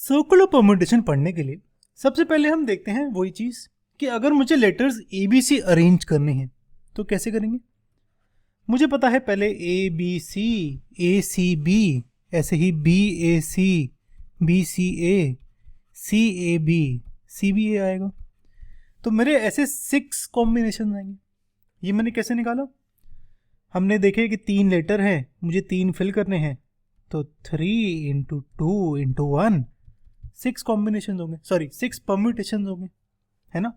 Circular permutation पढ़ने के लिए सबसे पहले हम देखते हैं वही चीज़ कि अगर मुझे letters A B C arrange करने हैं तो कैसे करेंगे। मुझे पता है पहले ए सी बी, ऐसे ही बी सी ए बी ए आएगा। तो मेरे ऐसे 6 कॉम्बिनेशन आएंगे। ये मैंने कैसे निकाला, हमने देखे कि 3 लेटर हैं, मुझे 3 फिल करने हैं, तो 3 इंटू 2 इंटू 1 6 कॉम्बिनेशन होंगे, सॉरी 6 परम्यूटेशन होंगे, है ना,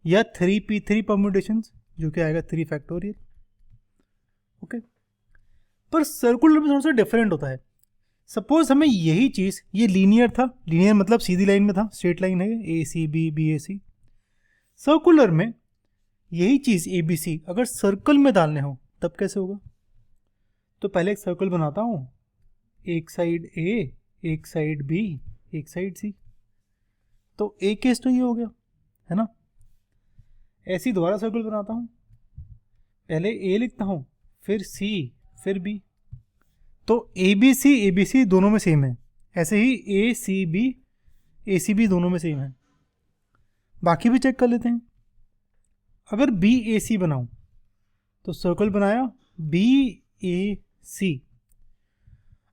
या 3p3 परम्यूटेशन जो कि आएगा 3 फैक्टोरियल। ओके, पर सर्कुलर में थोड़ा सा डिफरेंट होता है। सपोज हमें यही चीज़, ये लीनियर था, लीनियर मतलब सीधी लाइन में था, स्ट्रेट लाइन है ए सी बी ए सी। सर्कुलर में यही चीज़ ए बी सी अगर सर्कल में डालने हो तब कैसे होगा। तो पहले एक सर्कल बनाता हूँ, एक साइड ए, एक साइड बी, एक साइड सी। तो ए केस तो ये हो गया, है ना। ऐसी दोबारा सर्कल बनाता हूँ, पहले ए लिखता हूँ, फिर सी, फिर बी। तो ए बी सी दोनों में सेम है। ऐसे ही ए सी बी दोनों में सेम है। बाकी भी चेक कर लेते हैं। अगर बी ए सी बनाऊँ तो सर्कल बनाया बी ए सी।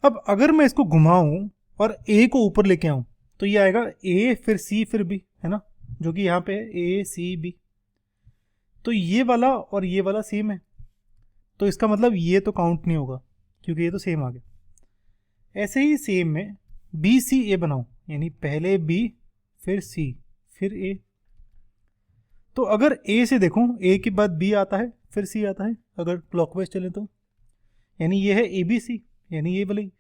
अब अगर मैं इसको घुमाऊँ और ए को ऊपर लेके आऊँ तो ये आएगा ए फिर सी फिर बी, है ना, जो कि यहाँ पे है ए सी बी। तो ये वाला और ये वाला सेम है, तो इसका मतलब ये तो काउंट नहीं होगा क्योंकि ये तो सेम आ गया। ऐसे ही सेम में बी सी ए बनाऊँ, यानी पहले बी फिर सी फिर ए। तो अगर ए से देखूँ, ए के बाद बी आता है फिर सी आता है, अगर क्लॉकवाइज चले तो, यानी ये है ए बी सी, यानी ये वाली।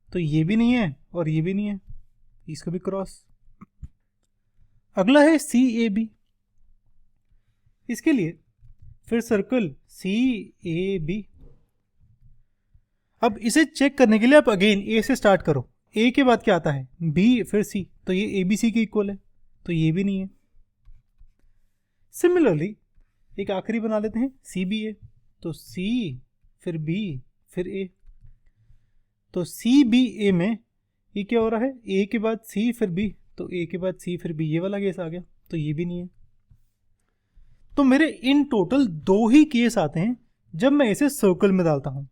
तो ये भी नहीं है और ये भी नहीं है, इसको भी क्रॉस। अगला है सी ए बी। इसके लिए फिर सर्कल सी ए बी। अब इसे चेक करने के लिए आप अगेन ए से स्टार्ट करो। ए के बाद क्या आता है, बी फिर सी, तो ये ए बी सी के इक्वल है, तो ये भी नहीं है। सिमिलरली एक आखिरी बना लेते हैं सी बी ए। तो सी फिर बी फिर ए। तो सी बी ए में ये क्या हो रहा है, ए के बाद सी फिर बी, तो ए के बाद सी फिर बी, ये वाला केस आ गया, तो ये भी नहीं है। तो मेरे इन टोटल 2 ही केस आते हैं जब मैं इसे सर्कल में डालता हूं,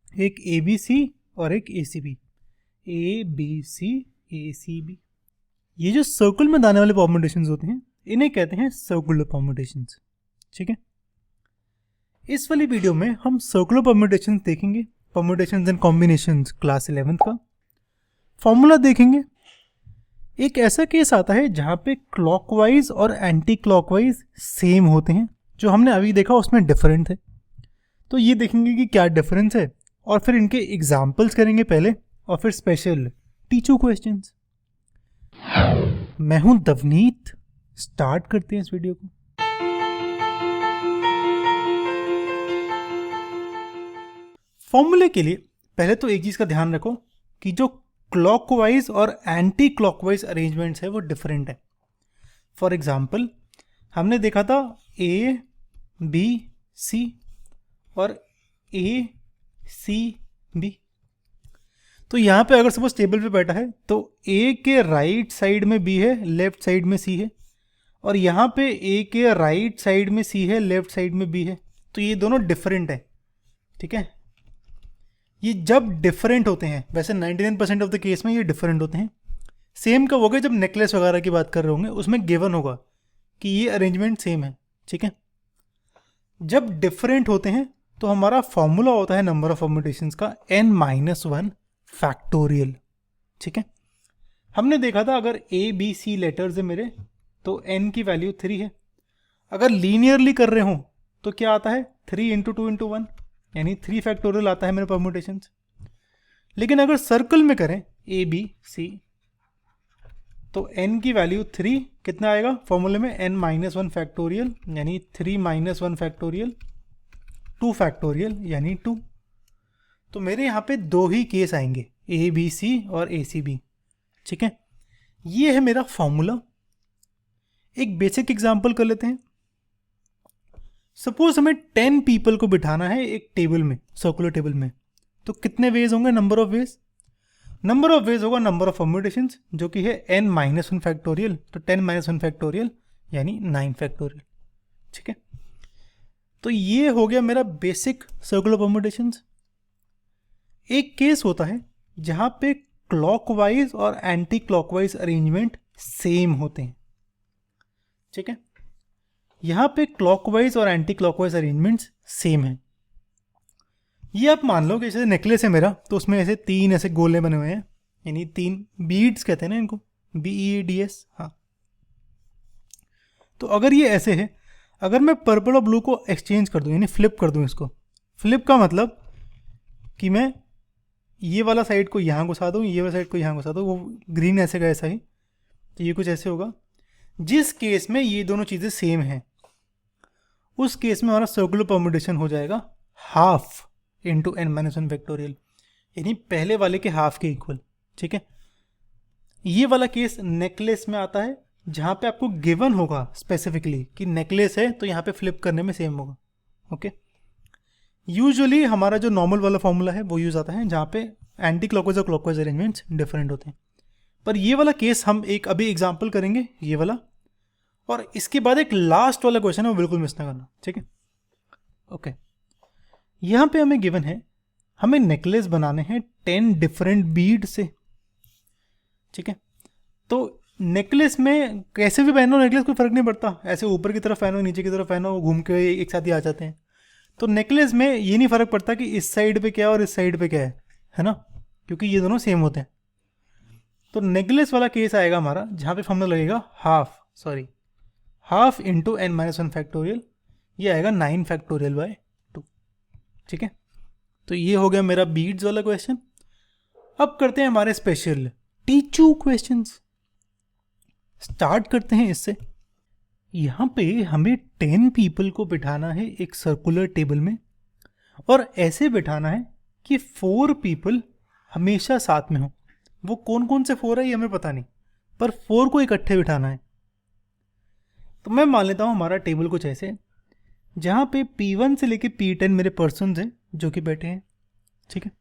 एक ए बी सी और एक A C B, A B C A C B. ये जो सर्कल में डालने वाले परम्यूटेशंस होते हैं इन्हें कहते हैं सर्कुलर परम्यूटेशंस। ठीक है, इस वाली वीडियो में हम सर्कुलर परम्यूटेशंस देखेंगे, permutations and combinations class 11th का। फॉर्मूला देखेंगे। एक ऐसा केस आता है जहां पे क्लॉकवाइज और एंटी क्लॉकवाइज सेम होते हैं, जो हमने अभी देखा उसमें डिफरेंट है। तो ये देखेंगे कि क्या डिफरेंस है, और फिर इनके एग्जाम्पल्स करेंगे पहले, और फिर स्पेशल टीचर क्वेश्चंस। मैं हूं दवनीत, स्टार्ट करते हैं इस वीडियो को। फॉर्मूले के लिए पहले तो एक चीज का ध्यान रखो कि जो क्लॉकवाइज और एंटी क्लॉकवाइज अरेंजमेंट्स है वो डिफरेंट है। फॉर एग्जाम्पल हमने देखा था ए बी सी और ए सी बी। तो यहाँ पे अगर सपोज टेबल पे बैठा है तो ए के राइट साइड में बी है, लेफ्ट साइड में सी है, और यहाँ पे ए के राइट साइड में सी है, लेफ्ट साइड में बी है। तो ये दोनों डिफरेंट है। ठीक है, ये जब डिफरेंट होते हैं, वैसे 99% ऑफ द केस में ये डिफरेंट होते हैं। सेम कब होगा, जब नेकलेस वगैरह की बात कर रहे होंगे, उसमें गिवन होगा कि ये अरेंजमेंट सेम है। ठीक है, जब डिफरेंट होते हैं तो हमारा फॉर्मूला होता है नंबर ऑफ परम्यूटेशंस का n-1 फैक्टोरियल। ठीक है, हमने देखा था अगर ए बी सी लेटर्स है मेरे तो n की वैल्यू 3 है। अगर लीनियरली कर रहे हो तो क्या आता है, 3 इंटू 2 इंटू 1, यानी 3 फैक्टोरियल आता है मेरे परम्यूटेशंस। लेकिन अगर सर्कल में करें ए बी सी तो n की वैल्यू 3 कितना आएगा फॉर्मूले में, n-1 फैक्टोरियल, यानी 3 - 1 फैक्टोरियल, 2 फैक्टोरियल यानी 2। तो मेरे यहाँ पे 2 ही केस आएंगे, ए बी सी और ए सी बी। ठीक है, ये है मेरा फॉर्मूला। एक बेसिक एग्जांपल कर लेते हैं। सपोज हमें 10 पीपल को बिठाना है एक टेबल में, सर्कुलर टेबल में, तो कितने वेज होंगे, number of veg. Number of veg होगा नंबर ऑफ परम्यूटेशंस, जो कि है n-1 फैक्टोरियल, तो 10-1 फैक्टोरियल यानी 9 फैक्टोरियल। ठीक है, तो ये हो गया मेरा बेसिक सर्कुलर परम्यूटेशंस। एक केस होता है जहां पे क्लॉकवाइज और एंटी क्लॉकवाइज अरेंजमेंट सेम होते हैं। ठीक है, यहां पे क्लॉकवाइज और एंटी क्लॉकवाइज अरेंजमेंट्स सेम है। ये आप मान लो कि जैसे नेकलेस है मेरा, तो उसमें ऐसे 3 ऐसे गोले बने हुए हैं, यानी 3 बीड्स कहते हैं ना इनको, BEADS। हाँ, तो अगर ये ऐसे है, अगर मैं पर्पल और ब्लू को एक्सचेंज कर दूं, यानी फ्लिप कर दूं इसको, फ्लिप का मतलब कि मैं ये वाला साइड को यहाँ घुसा दूं, ये वाला साइड को यहाँ घुसा दूं, वो ग्रीन ऐसे का ऐसा ही, तो ये कुछ ऐसे होगा। जिस केस में ये दोनों चीज़ें सेम हैं, उस केस में हमारा सर्कुलर परम्यूटेशन हो जाएगा हाफ इंटू n-1 फैक्टोरियल, यानी पहले वाले के हाफ के इक्वल। ठीक है, ये वाला केस नेकलेस में आता है, जहां पे आपको गिवन होगा स्पेसिफिकली कि नेकलेस है, तो यहाँ पे फ्लिप करने में सेम होगा। ओके, यूजुअली हमारा जो नॉर्मल वाला फॉर्मूला है वो यूज आता है, जहाँ पे एंटी क्लॉकवाइज और क्लॉकवाइज अरेंजमेंट्स डिफरेंट होते हैं। पर ये वाला केस हम एक अभी एग्जाम्पल करेंगे, ये वाला, और इसके बाद एक लास्ट वाला क्वेश्चन है, वो बिल्कुल मिस ना करना। ठीक है, ओके, यहाँ पे हमें गिवन है, हमें नेकलेस बनाने हैं 10 डिफरेंट बीड से। ठीक है, तो नेकलेस में कैसे भी पहनो नेकलेस कोई फर्क नहीं पड़ता, ऐसे ऊपर की तरफ पहनो नीचे की तरफ पहनो, घूम के एक साथ ही आ जाते हैं। तो नेकलेस में ये नहीं फर्क पड़ता कि इस साइड पे क्या है और इस साइड पे क्या है ना, क्योंकि ये दोनों सेम होते हैं। तो नेकलेस वाला केस आएगा हमारा, जहाँ पे फॉर्मूला लगेगा हाफ इंटू n-1 फैक्टोरियल, ये आएगा 9 फैक्टोरियल बाय 2। ठीक है, तो ये हो गया मेरा बीड्स वाला क्वेश्चन। अब करते हैं हमारे स्पेशल टीचू क्वेश्चंस। स्टार्ट करते हैं इससे। यहाँ पे हमें 10 पीपल को बिठाना है एक सर्कुलर टेबल में, और ऐसे बिठाना है कि 4 पीपल हमेशा साथ में हो। वो कौन कौन से 4 है ये हमें पता नहीं, पर 4 को इकट्ठे बिठाना है। तो मैं मान लेता हूँ हमारा टेबल कुछ ऐसे, जहाँ पे P1 से लेके P10 मेरे पर्सन्स हैं जो कि बैठे हैं। ठीक है,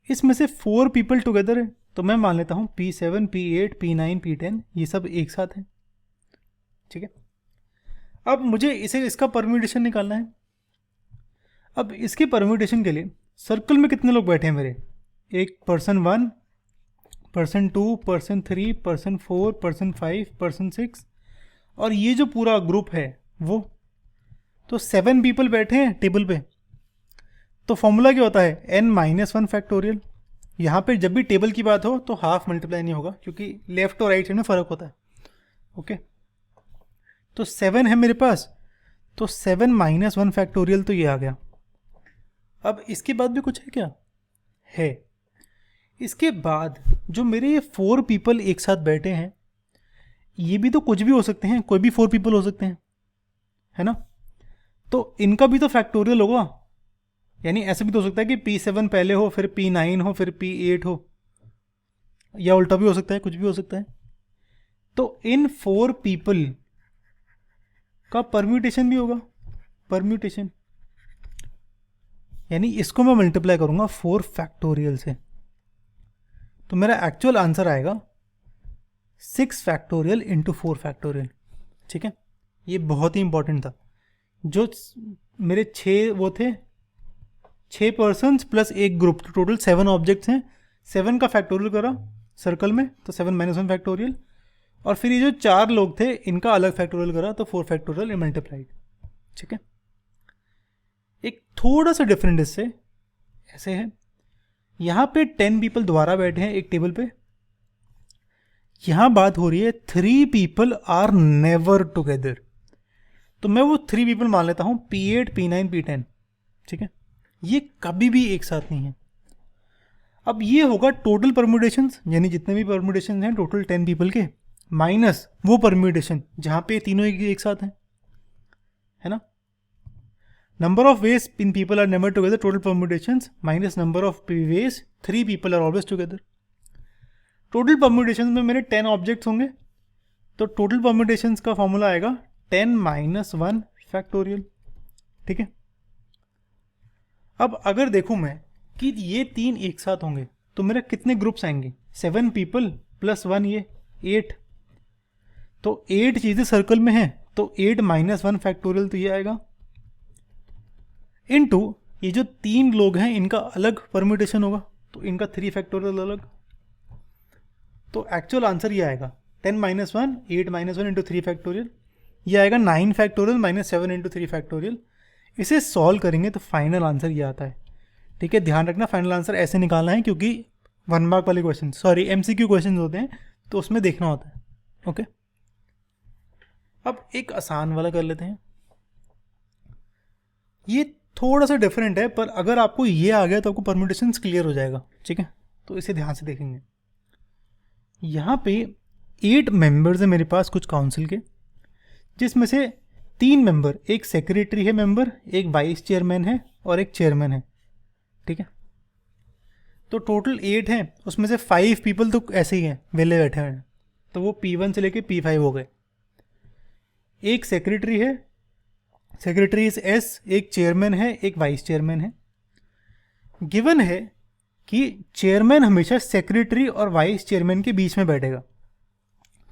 इसमें से 4 पीपल टुगेदर है, तो मैं मान लेता हूँ P7, P8, P9, P10 ये सब एक साथ हैं। ठीक है, अब मुझे इसका परम्यूटेशन निकालना है। अब इसके परम्यूटेशन के लिए सर्कल में कितने लोग बैठे हैं मेरे, एक person 1, person 2, person 3, person 4, person 5, person 6, और ये जो पूरा ग्रुप है वो, तो 7 पीपल बैठे हैं टेबल पे। तो फॉर्मूला क्या होता है, n-1 फैक्टोरियल। यहाँ पे जब भी टेबल की बात हो तो हाफ मल्टीप्लाई नहीं होगा, क्योंकि लेफ्ट और राइट साइड में फ़र्क होता है। ओके, तो 7 है मेरे पास, तो 7-1 फैक्टोरियल, तो ये आ गया। अब इसके बाद भी कुछ है क्या, है। इसके बाद जो मेरे ये 4 पीपल एक साथ बैठे हैं, ये भी तो कुछ भी हो सकते हैं, कोई भी 4 पीपल हो सकते हैं, है ना। तो इनका भी तो फैक्टोरियल होगा, यानी ऐसे भी तो हो सकता है कि P7 पहले हो, फिर P9 हो, फिर P8 हो, या उल्टा भी हो सकता है, कुछ भी हो सकता है। तो इन 4 पीपल का परम्यूटेशन भी होगा, परम्यूटेशन, यानी इसको मैं मल्टीप्लाई करूंगा 4 फैक्टोरियल से, तो मेरा एक्चुअल आंसर आएगा 6 फैक्टोरियल इंटू 4 फैक्टोरियल। ठीक है, ये बहुत ही इंपॉर्टेंट था। जो मेरे 6 वो थे, 6 पर्सन्स प्लस एक ग्रुप, तो टोटल 7 ऑब्जेक्ट्स हैं। 7 का फैक्टोरियल करा सर्कल में, तो 7-1 फैक्टोरियल, और फिर ये जो 4 लोग थे इनका अलग फैक्टोरियल करा, तो 4 फैक्टोरियल मल्टीप्लाइड। ठीक है, एक थोड़ा सा डिफरेंट इससे ऐसे है, यहाँ पे 10 पीपल दोबारा बैठे हैं एक टेबल पे। यहाँ बात हो रही है 3 पीपल आर नेवर टुगेदर, तो मैं वो 3 पीपल मान लेता हूँ P8, P9, P10। ठीक है, ये कभी भी एक साथ नहीं है। अब ये होगा टोटल परम्यूटेशंस, यानी जितने भी परम्यूटेशंस हैं टोटल 10 पीपल के, माइनस वो परम्यूटेशन जहाँ पे तीनों एक साथ हैं, है ना। Number of ways in people are never together, total permutations minus number of ways 3 people are always together. Total permutations में मेरे 10 ऑब्जेक्ट्स होंगे, तो टोटल परम्यूटेशंस का फॉर्मूला आएगा 10-1 फैक्टोरियल। ठीक है, अब अगर देखूं मैं कि ये 3 एक साथ होंगे, तो मेरे कितने ग्रुप्स आएंगे, 7 पीपल प्लस 1 ये 8, तो 8 चीज़ें सर्कल में हैं, तो 8 माइनस 1 फैक्टोरियल तो ये आएगा, इनटू ये जो 3 लोग हैं इनका अलग परम्यूटेशन होगा, तो इनका 3 फैक्टोरियल अलग, तो एक्चुअल आंसर ये आएगा 10 माइनस 1 8 माइनस 1 इंटू 3 फैक्टोरियल, ये आएगा 9 फैक्टोरियल माइनस 7 इंटू 3 फैक्टोरियल। इसे सॉल्व करेंगे तो फाइनल आंसर ये आता है। ठीक है, ध्यान रखना फाइनल आंसर ऐसे निकालना है, क्योंकि 1 मार्क वाले क्वेश्चन, सॉरी MCQ क्वेश्चन होते हैं, तो उसमें देखना होता है। ओके, अब एक आसान वाला कर लेते हैं। ये थोड़ा सा डिफरेंट है, पर अगर आपको ये आ गया तो आपको परम्यूटेशंस क्लियर हो जाएगा। ठीक है, तो इसे ध्यान से देखेंगे। यहाँ पे 8 मेंबर्स हैं मेरे पास कुछ काउंसिल के, जिसमें से 3 मेंबर, एक सेक्रेटरी है मेंबर, एक वाइस चेयरमैन है और एक चेयरमैन है। ठीक है, तो टोटल 8 हैं, उसमें से 5 पीपल तो ऐसे ही हैं, वेले बैठे हुए हैं, तो वो P1 से लेके P5 हो गए। एक सेक्रेटरी है, सेक्रेटरी इज S, एक चेयरमैन है, एक वाइस चेयरमैन है। गिवन है कि चेयरमैन हमेशा सेक्रेटरी और वाइस चेयरमैन के बीच में बैठेगा,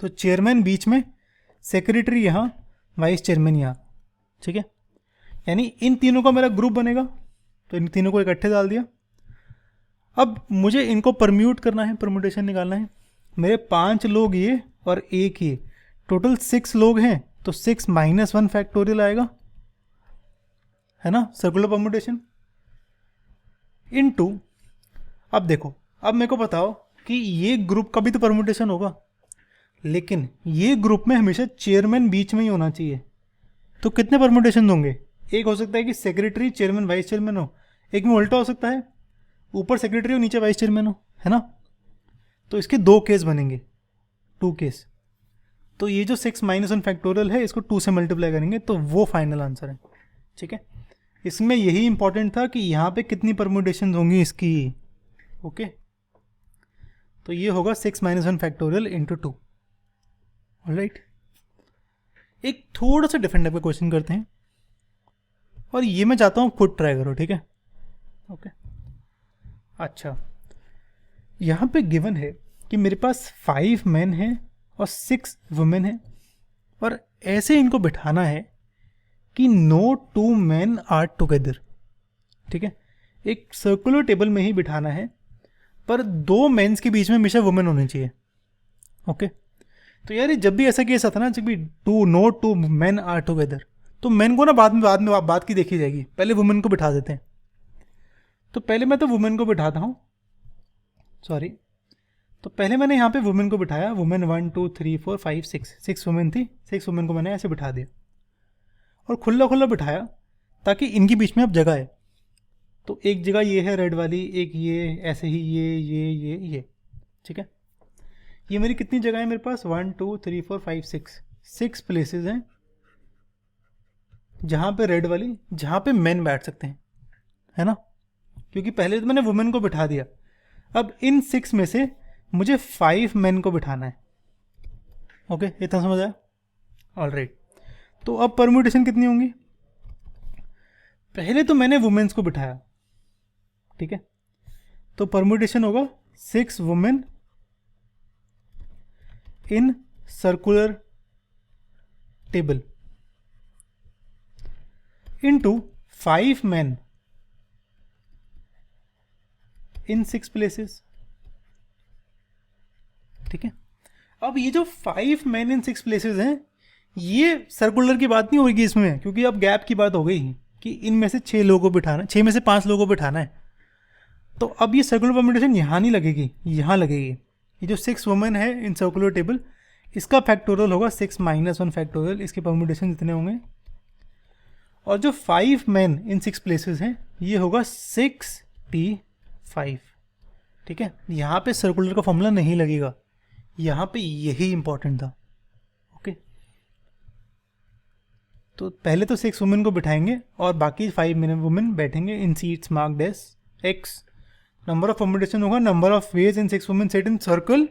तो चेयरमैन बीच में, सेक्रेटरी यहाँ, वाइस चेयरमैन यहाँ। ठीक है, यानी इन तीनों का मेरा ग्रुप बनेगा, तो इन तीनों को इकट्ठे डाल दिया। अब मुझे इनको परम्यूट करना है, परम्यूटेशन निकालना है। मेरे 5 लोग ये और एक ये, टोटल 6 लोग हैं, तो 6 माइनस 1 फैक्टोरियल आएगा, है ना, सर्कुलर परम्यूटेशन इनटू। अब देखो, अब मेरे को बताओ कि ये ग्रुप का भी तो परम्यूटेशन होगा, लेकिन ये ग्रुप में हमेशा चेयरमैन बीच में ही होना चाहिए, तो कितने परम्यूटेशन होंगे? एक हो सकता है कि सेक्रेटरी चेयरमैन वाइस चेयरमैन हो, एक में उल्टा हो सकता है, ऊपर सेक्रेटरी हो नीचे वाइस चेयरमैन हो, है ना। तो इसके 2 केस बनेंगे, 2 केस। तो ये जो 6 माइनस 1 फैक्टोरियल है, इसको 2 से मल्टीप्लाई करेंगे, तो वो फाइनल आंसर है। ठीक है, इसमें यही इंपॉर्टेंट था कि यहाँ पे कितनी परम्यूटेशन होंगी इसकी। ओके, तो ये होगा 6 माइनस 1 फैक्टोरियल इंटू 2। ऑलराइट, एक थोड़ा सा डिफरेंट टाइप का क्वेश्चन करते हैं, और ये मैं चाहता हूँ खुद ट्राई करो। ठीक है, ओके। अच्छा, यहाँ पे गिवन है कि मेरे पास 5 मेन हैं और 6 वुमेन हैं, और ऐसे इनको बिठाना है कि नो 2 men आर टुगेदर। ठीक है, एक सर्कुलर टेबल में ही बिठाना है, पर 2 मेंस के बीच में हमेशा वुमेन होनी चाहिए। ओके, तो यार जब भी ऐसा केस आता ना, जब भी नो 2 men आर टुगेदर, तो मेन को ना बाद में बात की देखी जाएगी, पहले वुमेन को बिठा देते हैं। तो पहले मैं तो वुमेन को बिठाता हूँ, सॉरी, तो पहले मैंने यहाँ पे वुमेन को बिठाया, वुमेन 1 2 3 4 5 6 वुमेन थी, 6 वुमेन को मैंने ऐसे बिठा दिया और खुला खुला बिठाया, ताकि इनके बीच में अब जगह है। तो एक जगह ये है रेड वाली, एक ये, ऐसे ही ये। ठीक है, ये मेरी कितनी जगह है मेरे पास, 1 2 3 4 5 6 प्लेसेस हैं जहाँ पे रेड वाली, जहाँ पे मेन बैठ सकते हैं, है ना, क्योंकि पहले तो मैंने वुमेन को बिठा दिया। अब इन 6 में से मुझे 5 मेन को बिठाना है। ओके, इतना समझ आया? ऑलराइट, तो अब परम्यूटेशन कितनी होंगी? पहले तो मैंने वुमेन्स को बिठाया, ठीक है, तो परम्यूटेशन होगा 6 women in circular table into 5 men in 6 places. ठीक है, अब ये जो 5 men इन 6 प्लेसेस हैं, ये सर्कुलर की बात नहीं होगी इसमें, क्योंकि अब गैप की बात हो गई कि इनमें से 6 लोगों को बिठाना, 6 में से 5 लोगों को बिठाना है। तो अब ये सर्कुलर परम्यूटेशन यहाँ नहीं लगेगी, यहाँ लगेगी। ये जो 6 वुमेन है इन सर्कुलर टेबल, इसका फैक्टोरियल होगा 6 माइनस 1 फैक्टोरियल, इसके परम्यूटेशन जितने होंगे। और जो 5 men इन 6 प्लेसेस हैं, ये होगा 6p5। ठीक है, यहाँ पे सर्कुलर का फॉर्मूला नहीं लगेगा, यहाँ पे यही इंपॉर्टेंट था। ओके, तो पहले तो 6 वुमेन को बिठाएंगे और बाकी 5 वुमेन बैठेंगे in seats marked as x। Number of permutation होगा number of ways in 6 women set in circle,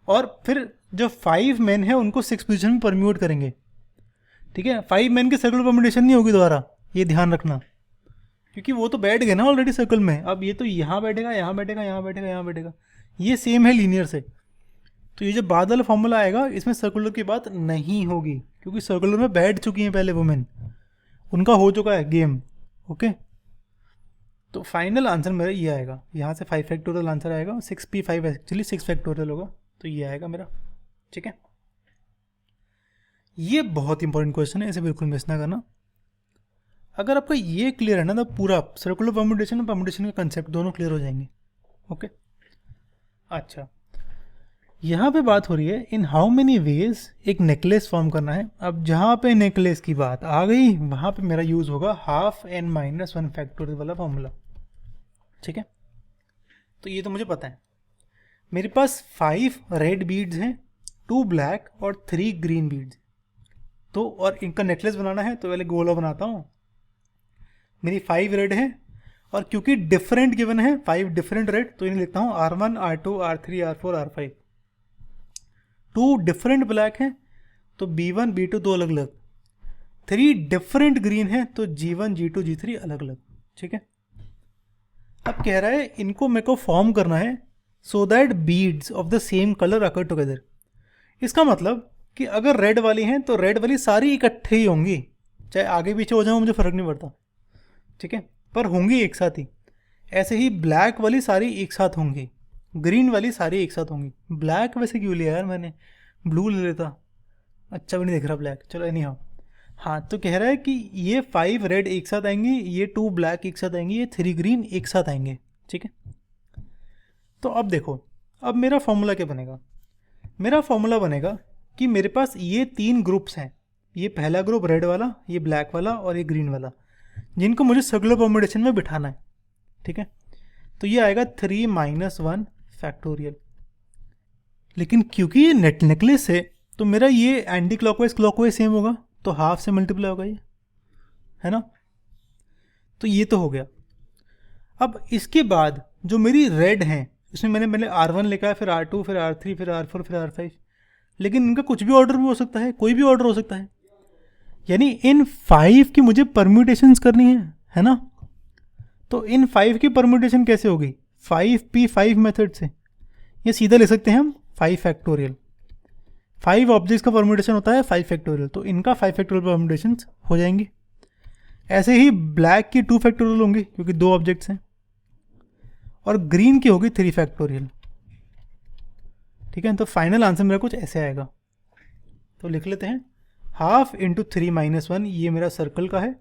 और फिर जो 5 men है उनको 6 पोजिशन में परम्यूट करेंगे। ठीक है, 5 men की सर्कुलर परम्यूटेशन नहीं होगी दोबारा, ये ध्यान रखना, क्योंकि वो तो बैठ गए ना ऑलरेडी सर्कल में, अब ये तो यहाँ बैठेगा, यहाँ बैठेगा, यहाँ बैठेगा, यहाँ बैठेगा, ये सेम है लीनियर से। तो ये जो बाद वाला फॉर्मूला आएगा इसमें सर्कुलर की बात नहीं होगी, क्योंकि सर्कुलर में बैठ चुकी हैं पहले वुमेन, उनका हो चुका है गेम। ओके, तो फाइनल आंसर मेरा ये आएगा, यहाँ से 5 फैक्टोरियल आंसर आएगा, 6p5 एक्चुअली 6 फैक्टोरियल होगा, तो ये आएगा मेरा। ठीक है, ये बहुत इंपॉर्टेंट क्वेश्चन है, इसे बिल्कुल मिस ना करना। अगर आपका ये क्लियर है ना तो पूरा सर्कुलर परम्यूटेशन और परम्यूटेशन का कंसेप्ट दोनों क्लियर हो जाएंगे। ओके, अच्छा यहाँ पे बात हो रही है इन हाउ मेनी वेज एक नेकलेस फॉर्म करना है। अब जहाँ पे नेकलेस की बात आ गई वहाँ पे मेरा यूज़ होगा n-1 फैक्टोरियल वाला फॉर्मूला। ठीक है, तो ये तो मुझे पता है, मेरे पास 5 रेड बीड्स हैं, 2 ब्लैक और 3 ग्रीन बीड्स। तो और इनका नेकलेस बनाना है तो पहले गोला बनाता हूँ। मेरी 5 रेड है, और क्योंकि डिफरेंट गिवन है 5 डिफरेंट रेड, तो इन्हें लिखता हूँ R1 R2 R3 R4 R5। 2 different black हैं तो B1 B2 दो अलग अलग। 3 डिफरेंट ग्रीन है तो G1 G2 G3 अलग अलग। ठीक है, अब कह रहा है इनको मेरे को फॉर्म करना है so that beads of the same colour occur together. इसका मतलब कि अगर रेड वाली हैं तो रेड वाली सारी इकट्ठे ही होंगी, चाहे आगे पीछे हो जाए मुझे फ़र्क नहीं पड़ता। ठीक है, पर होंगी एक साथ ही। ऐसे ही ब्लैक वाली सारी एक साथ होंगी, ग्रीन वाली सारी एक साथ होंगी। ब्लैक वैसे क्यों लिया यार मैंने, ब्लू ले लेता, अच्छा भी नहीं दिख रहा ब्लैक। चलो एनी हाउ, हाँ तो कह रहा है कि ये 5 रेड एक साथ आएंगे, ये 2 ब्लैक एक साथ आएंगे, ये 3 ग्रीन एक साथ आएंगे। ठीक है, तो अब देखो, अब मेरा फॉर्मूला क्या बनेगा। मेरा फॉर्मूला बनेगा कि मेरे पास ये 3 ग्रुप्स हैं, ये पहला ग्रुप रेड वाला, ये ब्लैक वाला और ये ग्रीन वाला, जिनको मुझे सर्कुलर परम्यूटेशन में बिठाना है। ठीक है, तो ये आएगा 3-1 फैक्टोरियल। लेकिन क्योंकि ये नेकलेस है तो मेरा ये एंटी क्लॉकवाइज सेम होगा, तो हाफ से मल्टीप्लाई होगा ये, है ना। तो ये तो हो गया। अब इसके बाद जो मेरी रेड हैं इसमें मैंने R1 लिखा है, फिर R2, फिर R3, फिर R4, फिर R5, लेकिन इनका कुछ भी ऑर्डर भी हो सकता है, कोई भी ऑर्डर हो सकता है। यानी इन 5 की मुझे परम्यूटेशंस करनी है ना। तो इन 5 की परम्यूटेशन कैसे होगी, 5p5 मेथड से। ये सीधा ले सकते हैं हम 5 फैक्टोरियल। 5 ऑब्जेक्ट्स का परम्यूटेशन होता है 5 फैक्टोरियल, तो इनका 5 फैक्टोरियल परम्यूटेशंस हो जाएंगी। ऐसे ही ब्लैक की 2 फैक्टोरियल होंगी क्योंकि 2 ऑब्जेक्ट्स हैं, और ग्रीन की होगी 3 फैक्टोरियल। ठीक है, तो फाइनल आंसर मेरा कुछ ऐसे आएगा। तो लिख लेते हैं, 1/2 × 3-1 ये मेरा सर्कल का है,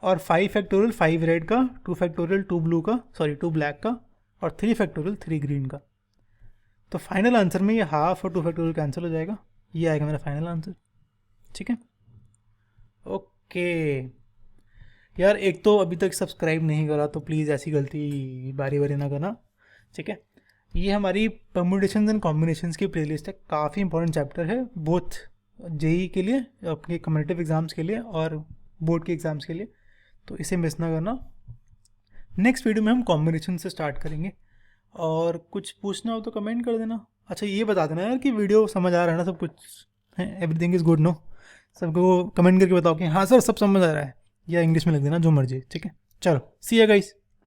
और 5 फैक्टोरियल 5 रेड का, 2 फैक्टोरियल 2 ब्लैक का, और 3 फैक्टोरियल 3 ग्रीन का। तो फाइनल आंसर में ये 1/2 और 2 फैक्टोरियल कैंसिल हो जाएगा, ये आएगा मेरा फाइनल आंसर। ठीक है, ओके यार, एक तो अभी तक सब्सक्राइब नहीं करा तो प्लीज़ ऐसी गलती बारी बारी ना करना। ठीक है, ये हमारी परम्यूटेशंस एंड कॉम्बिनेशंस की प्लेलिस्ट है, काफ़ी इंपॉर्टेंट चैप्टर है, बोथ जेई के लिए, आपके कम्पिटिटिव एग्ज़ाम्स के लिए और बोर्ड के एग्ज़ाम्स के लिए, तो इसे मिस ना करना। नेक्स्ट वीडियो में हम कॉम्बिनेशन से स्टार्ट करेंगे, और कुछ पूछना हो तो कमेंट कर देना। अच्छा ये बता देना यार कि वीडियो समझ आ रहा है ना, सब कुछ है, एवरीथिंग इज़ गुड नो। सबको कमेंट करके बताओ कि हाँ सर सब समझ आ रहा है, या इंग्लिश में लिख देना, जो मर्जी। ठीक है, चलो सी यू गाइस।